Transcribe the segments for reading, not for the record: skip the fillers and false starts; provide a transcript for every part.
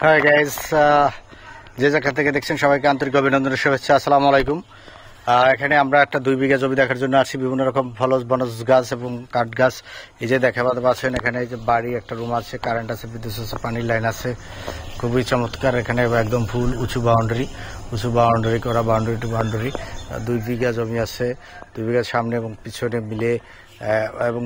Hi guys, যে জায়গা থেকে দেখছেন সবাইকে আন্তরিক অভিনন্দনের শুভেচ্ছা। আসসালামু আলাইকুম। এখানে আমরা একটা 2 বিঘা জমি দেখার জন্য আছি। বিভিন্ন রকম ফলজ বনজ গাছ এবং কাঠ গাছ এই যে দেখা পাচ্ছেন। এখানে এই যে বাড়ি, একটা রুম আছে, কারেন্ট আছে, বিদ্যুৎ আছে, পানির লাইন আছে, খুবই চমৎকার। এখানে একদম ফুল উঁচু বাউন্ডারি করা, বাউন্ডারি টু বাউন্ডারি। 2 বিঘা জমি আছে, 2 বিঘার সামনে এবং পিছনে মিলে, এবং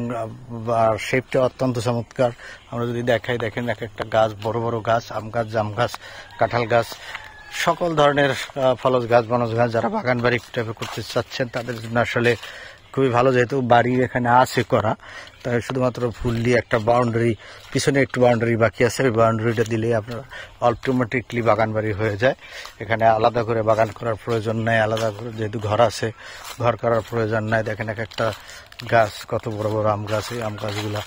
শেপটা অত্যন্ত চমৎকার। আমরা যদি দেখাই, দেখেন এক একটা গাছ, বড় বড় গাছ, আম গাছ, জাম গাছ, কাঁঠাল গাছ, সকল ধরনের ফলজ গাছ, বনজ গাছ। যারা বাগান বাড়ি টাইপের করতে চাচ্ছেন তাদের জন্য আসলে খুবই ভালো, যেহেতু বাড়ি এখানে আছে করা, তাই শুধুমাত্র ফুল দিয়ে একটা বাউন্ডারি, পিছনে একটু বাউন্ডারি বাকি আছে, ওই বাউন্ডারিটা দিলেই আপনার অটোমেটিকলি বাগান বাড়ি হয়ে যায়। এখানে আলাদা করে বাগান করার প্রয়োজন নাই, আলাদা করে যেহেতু ঘর আছে, ঘর করার প্রয়োজন নাই। দেখেন এক একটা গাছ, কত বড় বড় আম গাছ, এই আম গাছগুলো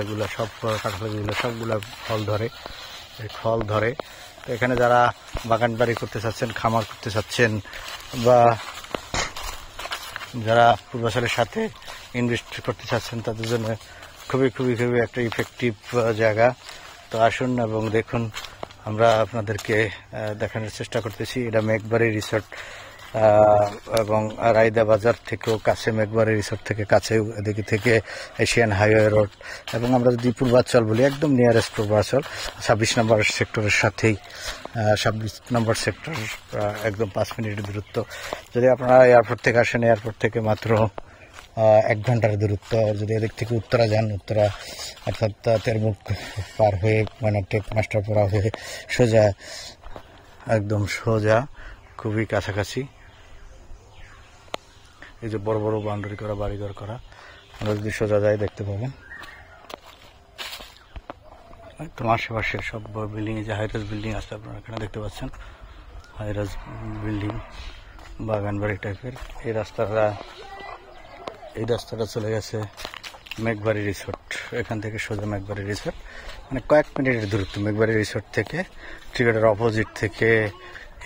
এগুলো সব, কাঁঠাল গাছগুলো সবগুলো ফল ধরে। তো এখানে যারা বাগান বাড়ি করতে চাচ্ছেন, খামার করতে চাচ্ছেন, বা যারা পূর্বাচলের সাথে ইনভেস্ট করতে চাচ্ছেন, তাদের জন্য খুবই একটা ইফেক্টিভ জায়গা। তো আসুন এবং দেখুন, আমরা আপনাদেরকে দেখানোর চেষ্টা করতেছি। এটা মেঘবাড়ি রিসোর্ট, এবং রায়দা বাজার থেকেও কাছে, মেঘবাড়ি রিসোর্ট থেকে কাছে, এদিকে থেকে এশিয়ান হাইওয়ে রোড। এবং আমরা যদি পূর্বাচল বলি, একদম নিয়ারেস্ট পূর্বাচল, 26 নম্বর সেক্টরের সাথেই, 26 নম্বর সেক্টর, একদম 5 মিনিটের দূরত্ব। যদি আপনারা এয়ারপোর্ট থেকে আসেন, এয়ারপোর্ট থেকে মাত্র 1 ঘন্টার দূরত্ব। যদি এদিক থেকে উত্তরা যান, উত্তরা অর্থাৎ তেরমুখ পার হয়ে, মানে টেক মাস্টারপাড়া হয়ে সোজা, একদম সোজা, খুবই কাছাকাছি। এই যে বড় বড় বাউন্ডারি করা, বাড়িঘর করা, আমরা যদি সোজা যাই দেখতে পাবেন একদম আশেপাশের সব বিল্ডিং। এই যে হাইরাজ বিল্ডিং আছে, আপনারা এখানে দেখতে পাচ্ছেন, হাইরাজ বিল্ডিং, বাগান বাড়ি টাইপের। এই রাস্তাটা চলে গেছে মেঘবাড়ি রিসোর্ট। এখান থেকে সোজা মেঘবাড়ি রিসোর্ট, মানে কয়েক মিনিটের দূরত্ব। মেঘবাড়ি রিসোর্ট থেকে ট্রিগারের অপোজিট থেকে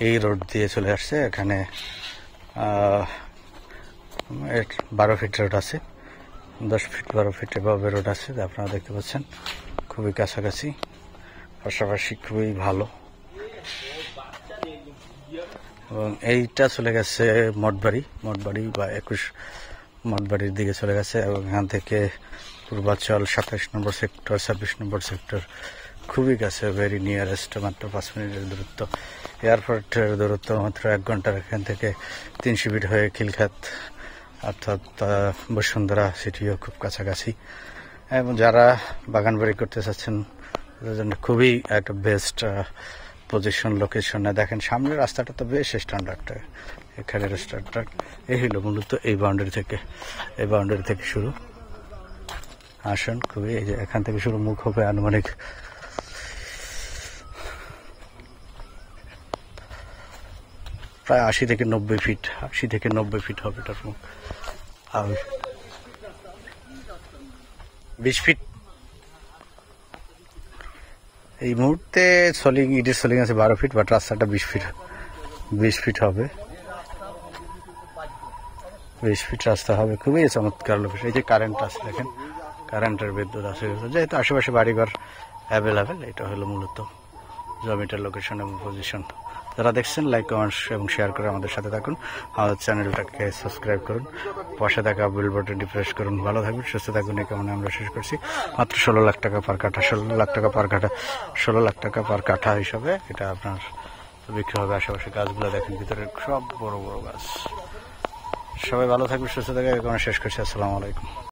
এই রোড দিয়ে চলে আসছে। এখানে 12 ফিট রোড আছে, 10 ফিট 12 ফিট এভাবে রোড আছে, আপনারা দেখতে পাচ্ছেন। খুবই কাছাকাছি, পাশাপাশি খুবই ভালো। এবং এইটা চলে গেছে মঠবাড়ি বা 21 মঠবাড়ির দিকে চলে গেছে। এবং এখান থেকে পূর্বাচল 27 নম্বর সেক্টর, 26 নম্বর সেক্টর, খুবই কাছে, ভেরি নিয়ারেস্ট, মাত্র 5 মিনিটের দূরত্ব। এয়ারপোর্টের দূরত্ব মাত্র 1 ঘন্টার। এখান থেকে 300 ফিট হয়ে খিলখাত, অর্থাৎ বসুন্ধরা সিটিও খুব কাছাকাছি। এবং যারা বাগান বাড়ি করতে চাচ্ছেন তাদের জন্য খুবই একটা বেস্ট পজিশন, লোকেশনে। দেখেন সামনের রাস্তাটা তো বেশ স্ট্যান্ডার্ড, এখানে স্ট্যান্ডার্ড। এই হলো মূলত এই বাউন্ডারি থেকে শুরু। আসুন, খুবই, এই যে এখান থেকে শুরু, মুখ হবে আনুমানিক প্রায় 80 থেকে 90 ফিট হবে এটার মুখ। আর 20 ফিট এই মুহূর্তে ইটের সোলিং আছে 12 ফিট, বাট রাস্তাটা 20 ফিট হবে। 20 ফিট রাস্তা হবে, খুবই চমৎকার লোকেশন। এই যে কারেন্ট আছে, দেখেন কারেন্টের বিদ্যুৎ আছে, যেহেতু আশেপাশে বাড়িঘর অ্যাভেলেবেল। এটা হলো মূলত জমিটার লোকেশন এবং পজিশন। যারা দেখছেন, লাইক, কমেন্ট এবং শেয়ার করে আমাদের সাথে থাকুন। আমাদের চ্যানেলটাকে সাবস্ক্রাইব করুন, পাশে থাকা বেল বাটনটি প্রেস করুন। ভালো থাকুন, সুস্থ থাকুন, এই কামনা আমরা শেষ করছি। মাত্র 16 লাখ টাকা পার কাঠা, 16 লাখ টাকা পার কাঠা হিসাবে এটা আপনার বিক্রি হবে। আশেপাশে গাছগুলো দেখেন, ভিতরে সব বড় বড় গাছ। সবাই ভালো থাকবে, সুস্থ থাকবে, এই কামনা শেষ করছি। আসসালামু আলাইকুম।